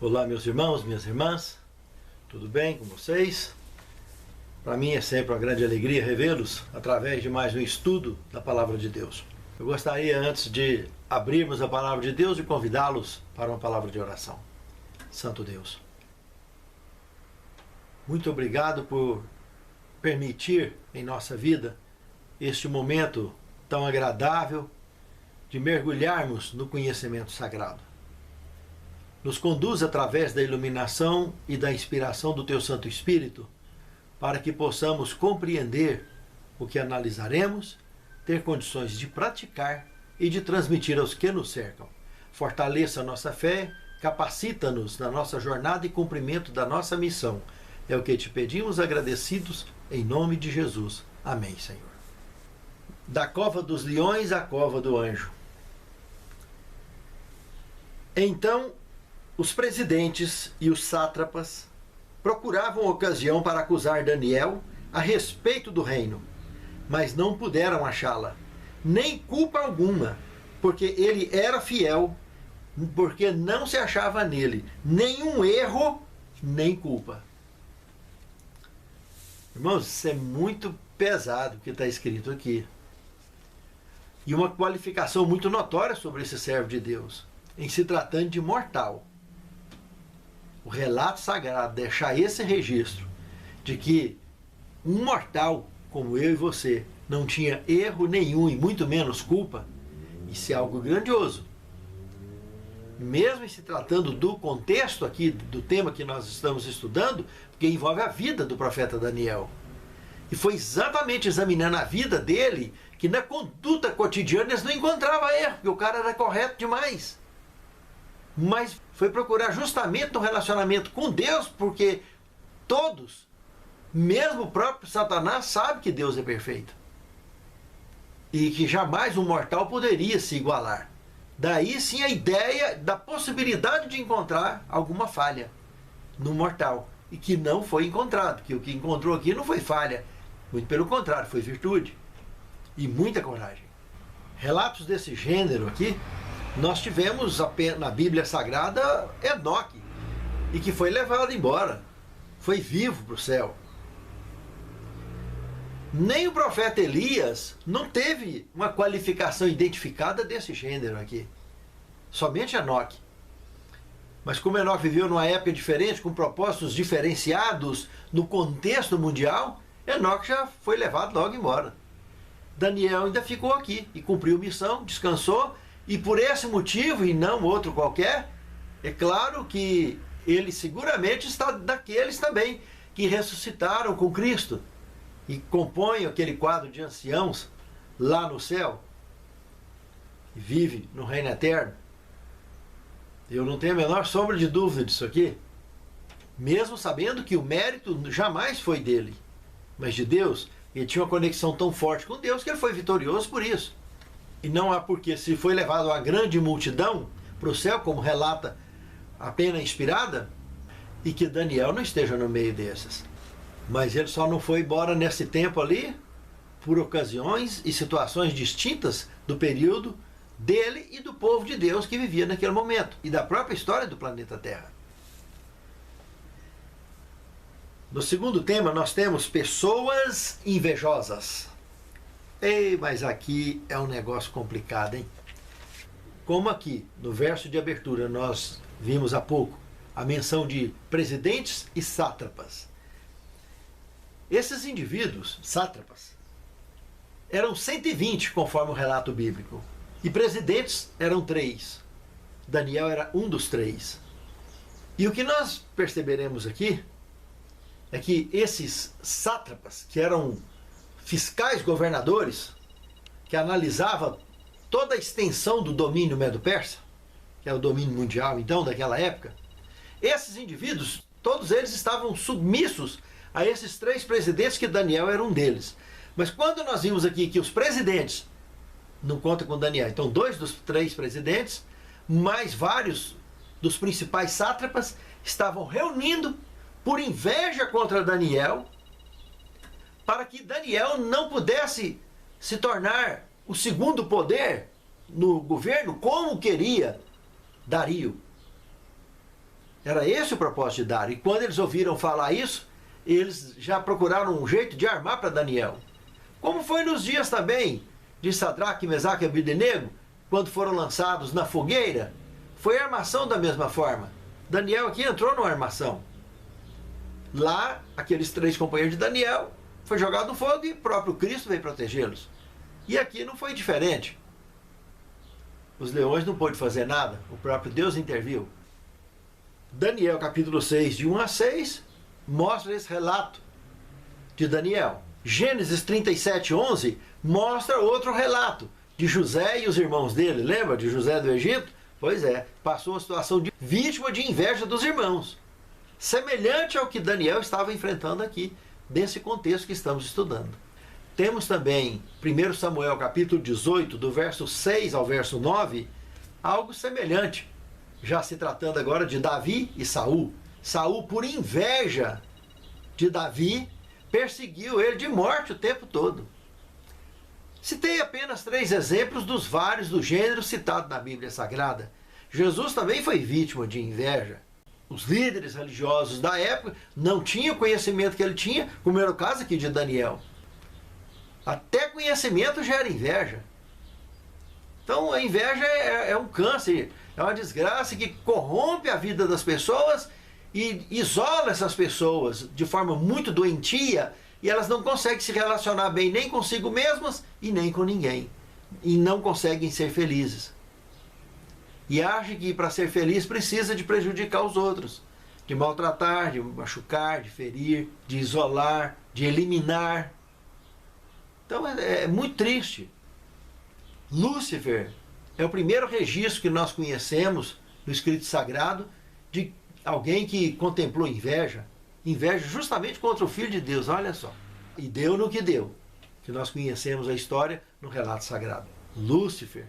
Olá, meus irmãos, minhas irmãs, tudo bem com vocês? Para mim é sempre uma grande alegria revê-los através de mais um estudo da Palavra de Deus. Eu gostaria, antes de abrirmos a Palavra de Deus, de convidá-los para uma palavra de oração. Santo Deus, muito obrigado por permitir em nossa vida este momento tão agradável de mergulharmos no conhecimento sagrado. Nos conduz através da iluminação e da inspiração do Teu Santo Espírito, para que possamos compreender o que analisaremos, ter condições de praticar e de transmitir aos que nos cercam. Fortaleça a nossa fé, capacita-nos na nossa jornada e cumprimento da nossa missão. É o que te pedimos agradecidos, em nome de Jesus. Amém, Senhor. Da cova dos leões à cova do anjo. Então, os presidentes e os sátrapas procuravam ocasião para acusar Daniel a respeito do reino, mas não puderam achá-la, nem culpa alguma, porque ele era fiel, porque não se achava nele nenhum erro, nem culpa. Irmãos, isso é muito pesado o que está escrito aqui. E uma qualificação muito notória sobre esse servo de Deus, em se tratando de mortal. O relato sagrado deixar esse registro de que um mortal como eu e você não tinha erro nenhum e muito menos culpa, isso é algo grandioso. Mesmo em se tratando do contexto aqui, do tema que nós estamos estudando, porque envolve a vida do profeta Daniel. E foi exatamente examinando a vida dele que na conduta cotidiana eles não encontravam erro, porque o cara era correto demais. Mas foi procurar justamente no relacionamento com Deus, porque todos, mesmo o próprio Satanás, sabe que Deus é perfeito. E que jamais um mortal poderia se igualar. Daí sim a ideia da possibilidade de encontrar alguma falha no mortal. E que não foi encontrado, que o que encontrou aqui não foi falha. Muito pelo contrário, foi virtude. E muita coragem. Relatos desse gênero aqui, nós tivemos na Bíblia Sagrada Enoque, e que foi levado embora, foi vivo para o céu. Nem o profeta Elias não teve uma qualificação identificada desse gênero aqui, somente Enoque. Mas como Enoque viveu numa época diferente, com propósitos diferenciados no contexto mundial, Enoque já foi levado logo embora. Daniel ainda ficou aqui e cumpriu missão, descansou. E por esse motivo, e não outro qualquer, é claro que ele seguramente está daqueles também que ressuscitaram com Cristo e compõem aquele quadro de anciãos lá no céu e vive no reino eterno. Eu não tenho a menor sombra de dúvida disso aqui, mesmo sabendo que o mérito jamais foi dele, mas de Deus. Ele tinha uma conexão tão forte com Deus que ele foi vitorioso por isso. E não há porque, se foi levado uma grande multidão para o céu, como relata a pena inspirada, e que Daniel não esteja no meio desses. Mas ele só não foi embora nesse tempo ali, por ocasiões e situações distintas do período dele e do povo de Deus que vivia naquele momento, e da própria história do planeta Terra. No segundo tema, nós temos pessoas invejosas. Ei, mas aqui é um negócio complicado, hein? Como aqui, no verso de abertura, nós vimos há pouco a menção de presidentes e sátrapas. Esses indivíduos, sátrapas, eram 120, conforme o relato bíblico. E presidentes eram 3. Daniel era um dos 3. E o que nós perceberemos aqui é que esses sátrapas, que eram fiscais governadores, que analisavam toda a extensão do domínio medo-persa, que é o domínio mundial então daquela época, esses indivíduos, todos eles estavam submissos a esses 3 presidentes, que Daniel era um deles. Mas quando nós vimos aqui que os presidentes não contam com Daniel, então 2 dos 3 presidentes, mais vários dos principais sátrapas, estavam reunindo por inveja contra Daniel, para que Daniel não pudesse se tornar o segundo poder no governo, como queria Dario. Era esse o propósito de Dário. E quando eles ouviram falar isso, eles já procuraram um jeito de armar para Daniel. Como foi nos dias também de Sadraque, Mesaque e Abdenego, quando foram lançados na fogueira, foi a armação da mesma forma. Daniel aqui entrou numa armação. Lá, aqueles 3 companheiros de Daniel foi jogado no fogo e o próprio Cristo veio protegê-los. E aqui não foi diferente. Os leões não pôde fazer nada, o próprio Deus interviu. Daniel capítulo 6, de 1 a 6, mostra esse relato de Daniel. Gênesis 37, 11, mostra outro relato de José e os irmãos dele. Lembra de José do Egito? Pois é, passou uma situação de vítima de inveja dos irmãos. Semelhante ao que Daniel estava enfrentando aqui, nesse contexto que estamos estudando. Temos também 1 Samuel capítulo 18, do verso 6 ao verso 9, algo semelhante, já se tratando agora de Davi e Saul. Saul, por inveja de Davi, perseguiu ele de morte o tempo todo. Citei apenas 3 exemplos dos vários do gênero citado na Bíblia Sagrada. Jesus também foi vítima de inveja. Os líderes religiosos da época não tinham o conhecimento que ele tinha, como era o caso aqui de Daniel. Até conhecimento gera inveja. Então a inveja é um câncer, é uma desgraça que corrompe a vida das pessoas e isola essas pessoas de forma muito doentia, e elas não conseguem se relacionar bem nem consigo mesmas e nem com ninguém. E não conseguem ser felizes. E acham que para ser feliz precisa de prejudicar os outros, de maltratar, de machucar, de ferir, de isolar, de eliminar. Então é muito triste. Lúcifer é o primeiro registro que nós conhecemos no Escrito Sagrado de alguém que contemplou inveja. Inveja justamente contra o Filho de Deus, olha só. E deu no que deu, que nós conhecemos a história no relato sagrado. Lúcifer,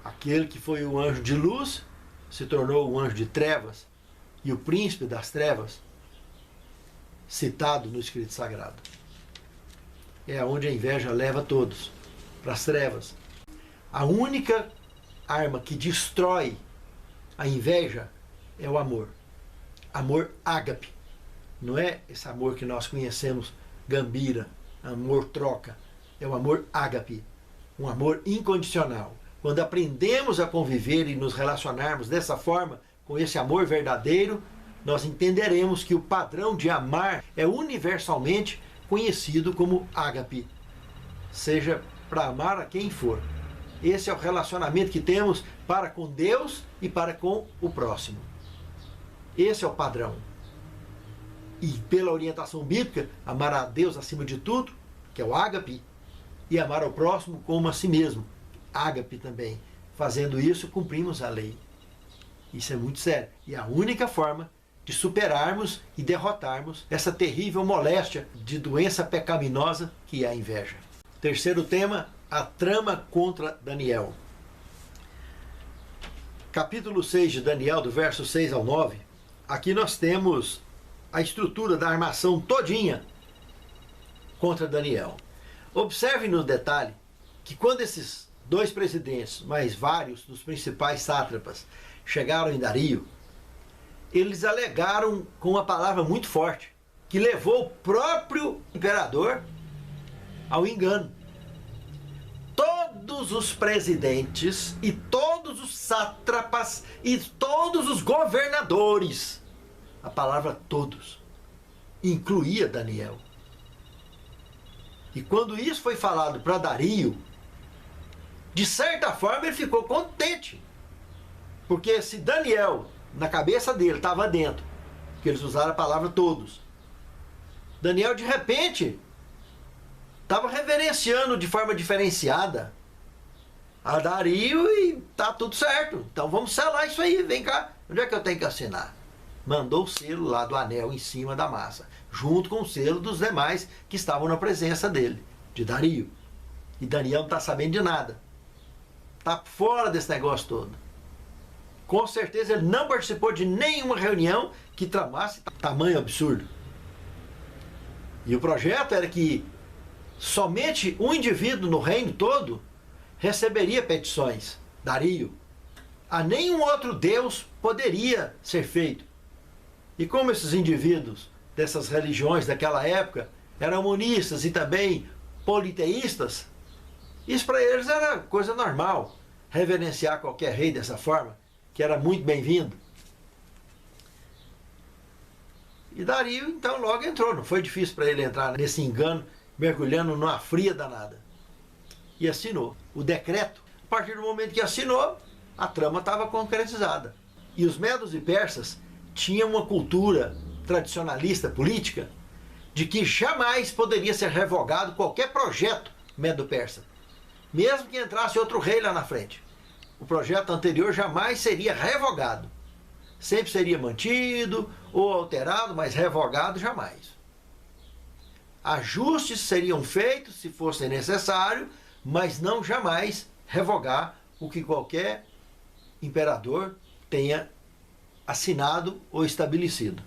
aquele que foi o anjo de luz, se tornou o anjo de trevas, e o príncipe das trevas, citado no Escrito Sagrado. É onde a inveja leva todos para as trevas. A única arma que destrói a inveja é o amor. Amor ágape. Não é esse amor que nós conhecemos, gambira, amor troca. É o amor ágape, um amor incondicional. Quando aprendemos a conviver e nos relacionarmos dessa forma, com esse amor verdadeiro, nós entenderemos que o padrão de amar é universalmente conhecido como ágape, seja para amar a quem for. Esse é o relacionamento que temos para com Deus e para com o próximo. Esse é o padrão. E pela orientação bíblica, amar a Deus acima de tudo, que é o ágape, e amar ao próximo como a si mesmo, ágape também. Fazendo isso, cumprimos a lei. Isso é muito sério. E a única forma de superarmos e derrotarmos essa terrível moléstia de doença pecaminosa que é a inveja. Terceiro tema, a trama contra Daniel. Capítulo 6 de Daniel, do verso 6 ao 9, aqui nós temos a estrutura da armação todinha contra Daniel. Observe no detalhe que quando esses 2 presidentes, mais vários dos principais sátrapas, chegaram em Dario, eles alegaram com uma palavra muito forte, que levou o próprio imperador ao engano. Todos os presidentes e todos os sátrapas e todos os governadores, a palavra todos, incluía Daniel. E quando isso foi falado para Dario, de certa forma ele ficou contente. Porque se Daniel, na cabeça dele, estava dentro, que eles usaram a palavra todos, Daniel de repente estava reverenciando de forma diferenciada a Dario e tá tudo certo. Então vamos selar isso aí, vem cá, onde é que eu tenho que assinar? Mandou o selo lá do anel em cima da massa, junto com o selo dos demais que estavam na presença dele, de Dario. E Daniel não está sabendo de nada. Está fora desse negócio todo. Com certeza ele não participou de nenhuma reunião que tramasse tamanho absurdo. E o projeto era que somente um indivíduo no reino todo receberia petições. Dario. a nenhum outro Deus poderia ser feito. E como esses indivíduos dessas religiões daquela época eram monistas e também politeístas, isso para eles era coisa normal, reverenciar qualquer rei dessa forma, que era muito bem-vindo. E Dario então logo entrou, não foi difícil para ele entrar nesse engano, mergulhando numa fria danada. E assinou o decreto. A partir do momento que assinou, a trama estava concretizada. E os medos e persas tinham uma cultura tradicionalista política de que jamais poderia ser revogado qualquer projeto medo-persa, mesmo que entrasse outro rei lá na frente. O projeto anterior jamais seria revogado. Sempre seria mantido ou alterado, mas revogado jamais. Ajustes seriam feitos se fosse necessário, mas não jamais revogar o que qualquer imperador tenha assinado ou estabelecido.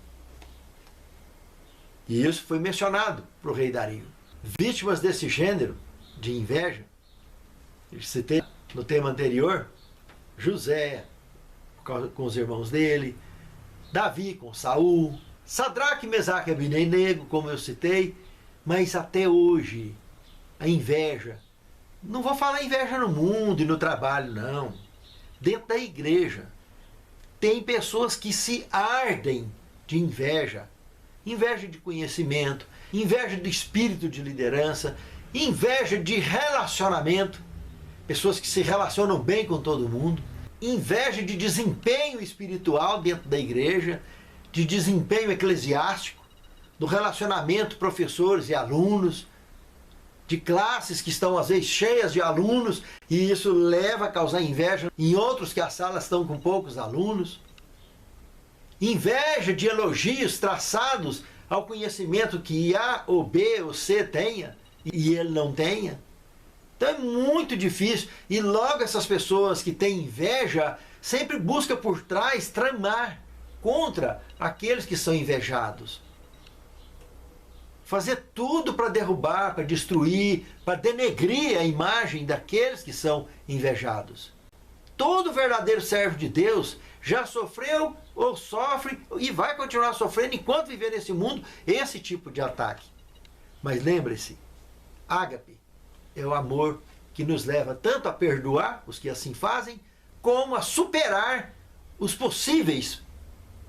E isso foi mencionado para o rei Dario. Vítimas desse gênero de inveja, eu citei no tema anterior, José com os irmãos dele, Davi com Saul, Sadraque, Mesaque e Abednego, como eu citei, mas até hoje a inveja, não vou falar inveja no mundo e no trabalho, não. Dentro da igreja tem pessoas que se ardem de inveja, inveja de conhecimento, inveja de espírito de liderança, inveja de relacionamento, pessoas que se relacionam bem com todo mundo, inveja de desempenho espiritual dentro da igreja, de desempenho eclesiástico, do relacionamento professores e alunos, de classes que estão às vezes cheias de alunos e isso leva a causar inveja em outros que as salas estão com poucos alunos. Inveja de elogios traçados ao conhecimento que A ou B ou C tenha e ele não tenha. Então é muito difícil e logo essas pessoas que têm inveja sempre buscam por trás tramar contra aqueles que são invejados. Fazer tudo para derrubar, para destruir, para denegrir a imagem daqueles que são invejados. Todo verdadeiro servo de Deus já sofreu ou sofre e vai continuar sofrendo enquanto viver nesse mundo esse tipo de ataque. Mas lembre-se, ágape é o amor que nos leva tanto a perdoar os que assim fazem, como a superar os possíveis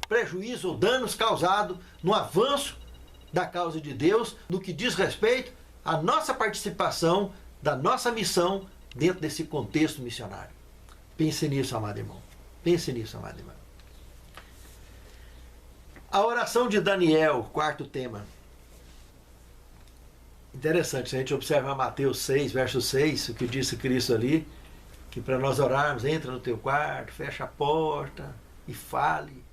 prejuízos ou danos causados no avanço da causa de Deus, no que diz respeito à nossa participação, da nossa missão dentro desse contexto missionário. Pense nisso, amado irmão. Pense nisso, amado irmão. A oração de Daniel, quarto tema. Interessante, se a gente observar Mateus 6, verso 6, o que disse Cristo ali, que para nós orarmos, entra no teu quarto, fecha a porta e fale,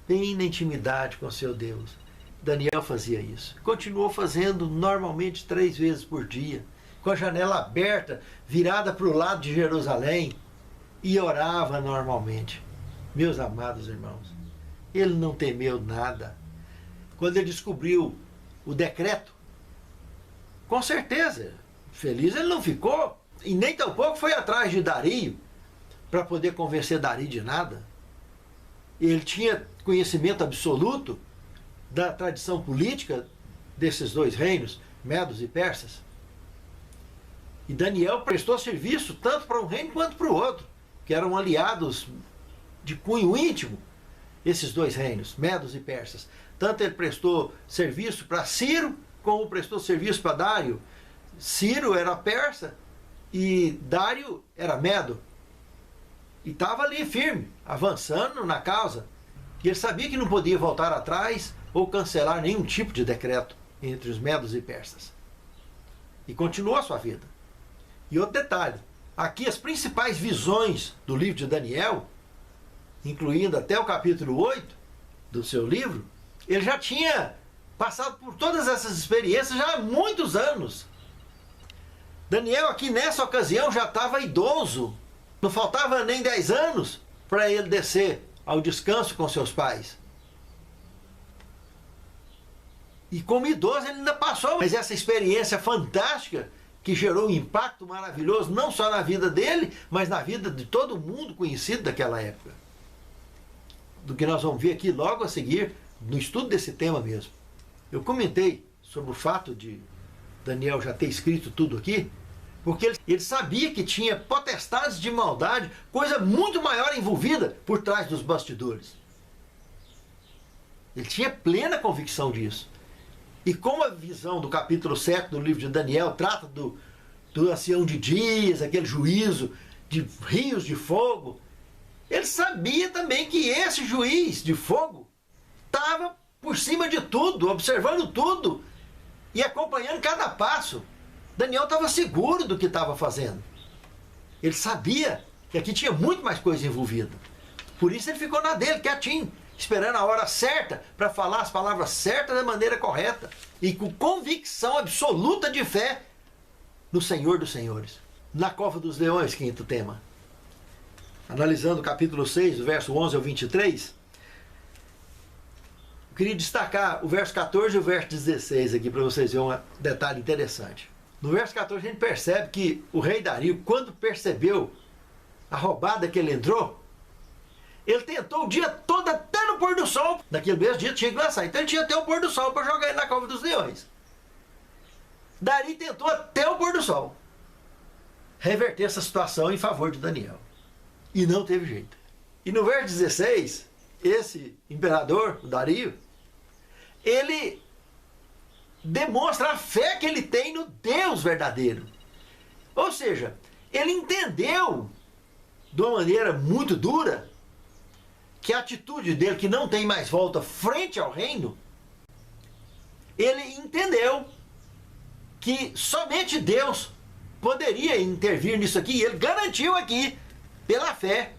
bem na intimidade com o seu Deus. Daniel fazia isso. Continuou fazendo normalmente 3 vezes por dia, com a janela aberta, virada para o lado de Jerusalém, e orava normalmente. Meus amados irmãos, ele não temeu nada. Quando ele descobriu o decreto, com certeza, feliz ele não ficou, e nem tampouco foi atrás de Dario, para poder convencer Dario de nada. Ele tinha conhecimento absoluto da tradição política desses dois reinos, medos e persas. E Daniel prestou serviço tanto para um reino quanto para o outro, que eram aliados de cunho íntimo, esses dois reinos, medos e persas. Tanto ele prestou serviço para Ciro, como prestou serviço para Dário. Ciro era persa e Dário era medo. E estava ali firme, avançando na causa. E ele sabia que não podia voltar atrás ou cancelar nenhum tipo de decreto entre os medos e persas. E continuou a sua vida. E outro detalhe, aqui as principais visões do livro de Daniel, incluindo até o capítulo 8 do seu livro, ele já tinha passado por todas essas experiências já há muitos anos. Daniel aqui nessa ocasião já estava idoso, não faltava nem 10 anos para ele descer ao descanso com seus pais. E como idoso ele ainda passou, mas essa experiência fantástica que gerou um impacto maravilhoso, não só na vida dele, mas na vida de todo mundo conhecido daquela época. Do que nós vamos ver aqui logo a seguir, no estudo desse tema mesmo. Eu comentei sobre o fato de Daniel já ter escrito tudo aqui, porque ele sabia que tinha potestades de maldade, coisa muito maior envolvida por trás dos bastidores. Ele tinha plena convicção disso. E como a visão do capítulo 7 do livro de Daniel trata do ancião de dias, aquele juízo de rios de fogo, ele sabia também que esse juiz de fogo estava por cima de tudo, observando tudo e acompanhando cada passo. Daniel estava seguro do que estava fazendo. Ele sabia que aqui tinha muito mais coisa envolvida. Por isso ele ficou na dele, quietinho, esperando a hora certa para falar as palavras certas da maneira correta e com convicção absoluta de fé no Senhor dos Senhores. Na cova dos leões, quinto tema. Analisando o capítulo 6, do verso 11 ao 23, eu queria destacar o verso 14 e o verso 16 aqui para vocês verem um detalhe interessante. No verso 14 a gente percebe que o rei Dario, quando percebeu a roubada que ele entrou, ele tentou o dia todo até no pôr do sol. Naquele mesmo dia tinha que lançar, então ele tinha até o pôr do sol para jogar ele na cova dos leões. Dario tentou até o pôr do sol reverter essa situação em favor de Daniel. E não teve jeito. E no verso 16, esse imperador, o Dario, ele demonstra a fé que ele tem no Deus verdadeiro. Ou seja, ele entendeu de uma maneira muito dura que a atitude dele, que não tem mais volta frente ao reino, ele entendeu que somente Deus poderia intervir nisso aqui, e ele garantiu aqui, pela fé,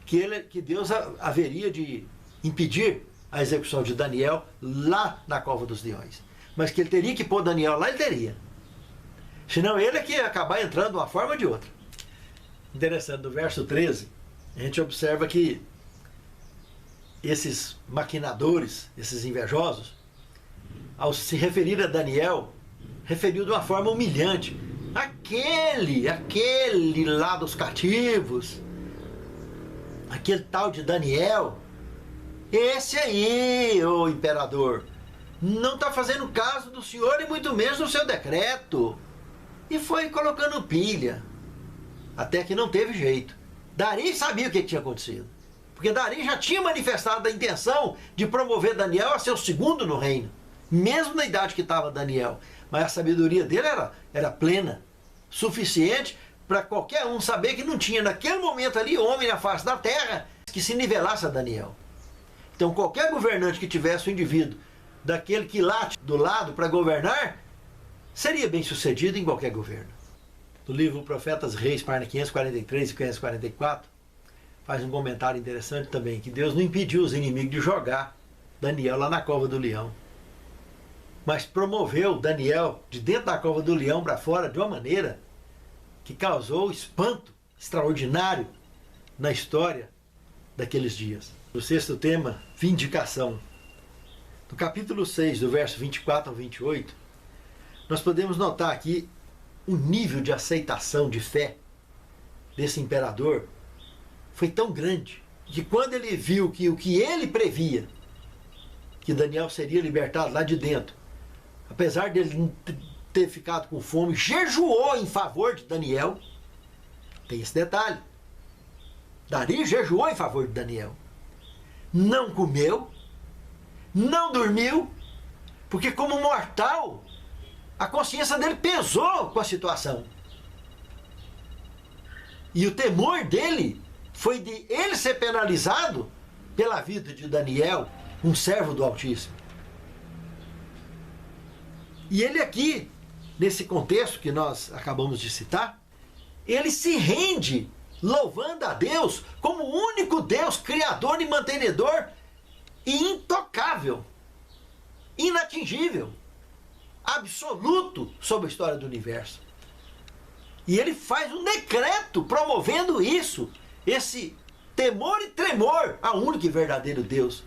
que Deus haveria de impedir a execução de Daniel lá na cova dos leões. Mas que ele teria que pôr Daniel lá, ele teria. Senão ele é que ia acabar entrando de uma forma ou de outra. Interessante, no verso 13, a gente observa que esses maquinadores, esses invejosos, ao se referir a Daniel, referiu de uma forma humilhante. Aquele lá dos cativos, aquele tal de Daniel, esse aí, ô imperador, não está fazendo caso do senhor e muito menos do seu decreto. E foi colocando pilha, até que não teve jeito. Dario sabia o que tinha acontecido, porque Dario já tinha manifestado a intenção de promover Daniel a ser o segundo no reino, mesmo na idade que estava Daniel. Mas a sabedoria dele era plena, suficiente para qualquer um saber que não tinha naquele momento ali homem na face da terra que se nivelasse a Daniel. Então qualquer governante que tivesse um indivíduo daquele que late do lado para governar, seria bem sucedido em qualquer governo. No livro Profetas Reis, página 543 e 544, faz um comentário interessante também, que Deus não impediu os inimigos de jogar Daniel lá na cova do leão, mas promoveu Daniel de dentro da cova do leão para fora de uma maneira que causou espanto extraordinário na história daqueles dias. O sexto tema, vindicação. No capítulo 6, do verso 24 ao 28, nós podemos notar aqui o nível de aceitação, de fé desse imperador foi tão grande que quando ele viu que o que ele previa, que Daniel seria libertado lá de dentro, apesar dele ter ficado com fome, jejuou em favor de Daniel. Tem esse detalhe. Dario jejuou em favor de Daniel. Não comeu, não dormiu, porque como mortal, a consciência dele pesou com a situação. E o temor dele foi de ele ser penalizado pela vida de Daniel, um servo do Altíssimo. E ele aqui, nesse contexto que nós acabamos de citar, ele se rende louvando a Deus como o único Deus criador e mantenedor e intocável, inatingível, absoluto sobre a história do universo. E ele faz um decreto promovendo isso, esse temor e tremor ao único e verdadeiro Deus,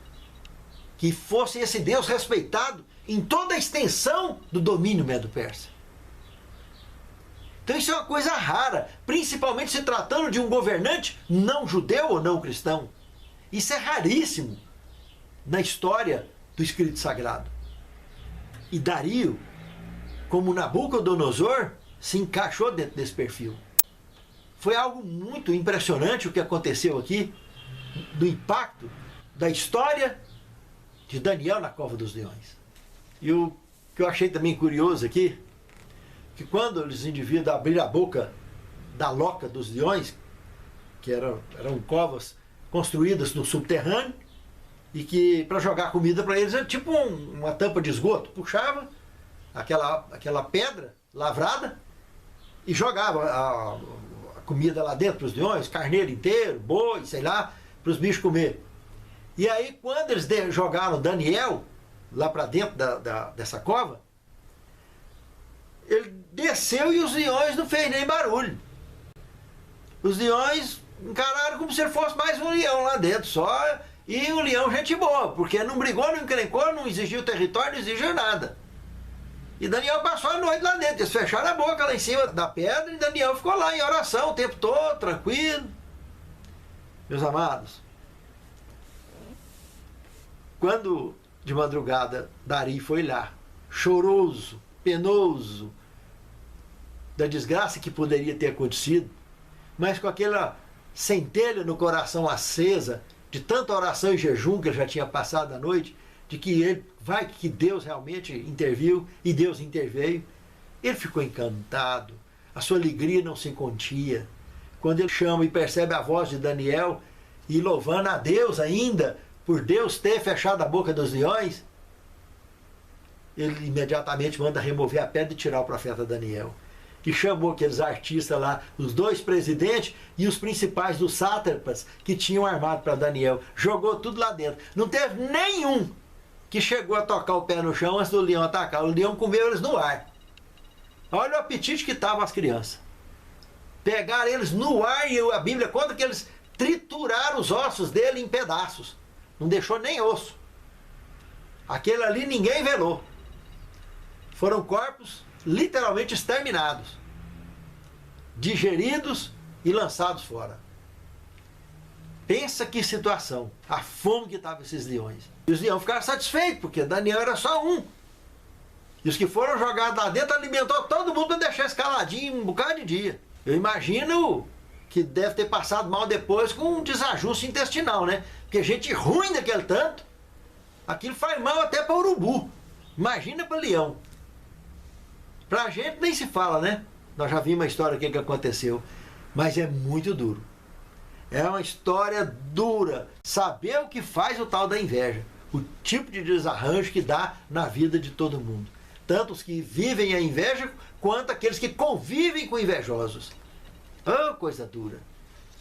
que fosse esse Deus respeitado em toda a extensão do domínio Medo-Persa. Então isso é uma coisa rara, principalmente se tratando de um governante não judeu ou não cristão. Isso é raríssimo na história do escrito sagrado. E Dario, como Nabucodonosor, se encaixou dentro desse perfil. Foi algo muito impressionante o que aconteceu aqui, do impacto da história de Daniel na cova dos leões. E o que eu achei também curioso aqui, que quando os indivíduos abriram a boca da loca dos leões, que eram covas construídas no subterrâneo, e que para jogar comida para eles era tipo uma tampa de esgoto, puxava aquela pedra lavrada e jogava a comida lá dentro para os leões, carneiro inteiro, boi, sei lá, para os bichos comer. E aí quando eles jogaram Daniel lá para dentro dessa cova, ele desceu e os leões não fez nem barulho. Os leões encararam como se ele fosse mais um leão lá dentro só. E o leão, gente boa, porque não brigou, não encrencou, não exigiu território, não exigiu nada. E Daniel passou a noite lá dentro. Eles fecharam a boca lá em cima da pedra e Daniel ficou lá em oração o tempo todo, tranquilo. Meus amados, quando de madrugada Dario foi lá, choroso, penoso, da desgraça que poderia ter acontecido, mas com aquela centelha no coração acesa, de tanta oração e jejum que ele já tinha passado a noite, de que que Deus realmente interviu, e Deus interveio, ele ficou encantado, a sua alegria não se contia. Quando ele chama e percebe a voz de Daniel, e louvando a Deus ainda, por Deus ter fechado a boca dos leões, ele imediatamente manda remover a pedra e tirar o profeta Daniel. Que chamou aqueles artistas lá, os dois presidentes e os principais dos sátrapas que tinham armado para Daniel. Jogou tudo lá dentro. Não teve nenhum que chegou a tocar o pé no chão antes do leão atacar. O leão comeu eles no ar. Olha o apetite que estavam as crianças. Pegaram eles no ar e a Bíblia conta que eles trituraram os ossos dele em pedaços. Não deixou nem osso. Aquele ali ninguém velou. Foram corpos literalmente exterminados, digeridos e lançados fora. Pensa que situação, a fome que estavam esses leões. E os leões ficaram satisfeitos, porque Daniel era só um. E os que foram jogados lá dentro alimentou todo mundo para deixar escaladinho um bocado de dia. Eu imagino que deve ter passado mal depois com um desajuste intestinal, né? Porque gente ruim daquele tanto, aquilo faz mal até para urubu. Imagina para leão. Pra gente nem se fala, né? Nós já vimos a história o que aconteceu. Mas é muito duro. É uma história dura. Saber o que faz o tal da inveja. O tipo de desarranjo que dá na vida de todo mundo. Tanto os que vivem a inveja, quanto aqueles que convivem com invejosos. Oh, coisa dura.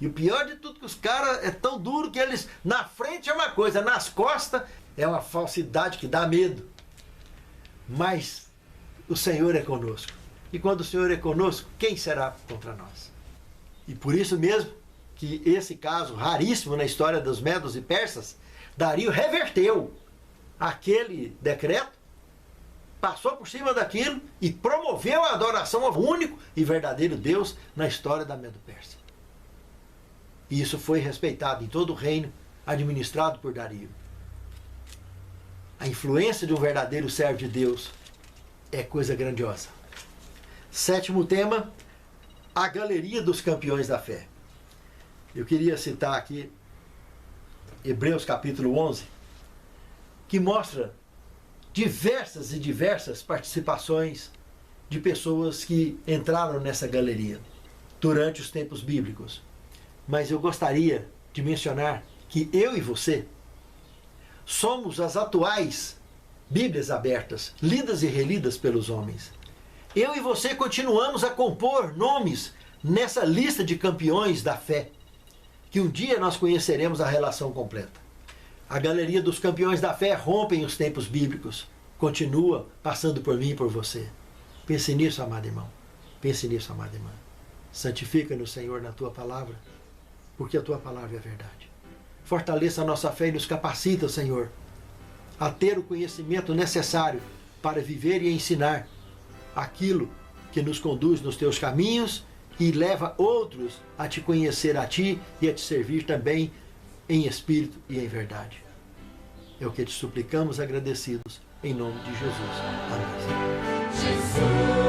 E o pior de tudo que os caras é tão duro que eles, na frente é uma coisa, nas costas é uma falsidade que dá medo. Mas o Senhor é conosco. E quando o Senhor é conosco, quem será contra nós? E por isso mesmo que esse caso raríssimo na história dos medos e persas, Dario reverteu aquele decreto, passou por cima daquilo e promoveu a adoração ao único e verdadeiro Deus na história da Medo-Pérsia. E isso foi respeitado em todo o reino administrado por Dario. A influência de um verdadeiro servo de Deus é coisa grandiosa. Sétimo tema, a galeria dos campeões da fé. Eu queria citar aqui Hebreus capítulo 11, que mostra diversas participações de pessoas que entraram nessa galeria durante os tempos bíblicos. Mas eu gostaria de mencionar que eu e você somos as atuais Bíblias abertas, lidas e relidas pelos homens. Eu e você continuamos a compor nomes nessa lista de campeões da fé, que um dia nós conheceremos a relação completa. A galeria dos campeões da fé rompem os tempos bíblicos, continua passando por mim e por você. Pense nisso, amado irmão. Pense nisso, amada irmã. Santifica-nos, Senhor, na Tua palavra, porque a Tua palavra é verdade. Fortaleça a nossa fé e nos capacita, Senhor, a ter o conhecimento necessário para viver e ensinar aquilo que nos conduz nos teus caminhos e leva outros a te conhecer a ti e a te servir também em espírito e em verdade. É o que te suplicamos agradecidos, em nome de Jesus. Amém. Jesus.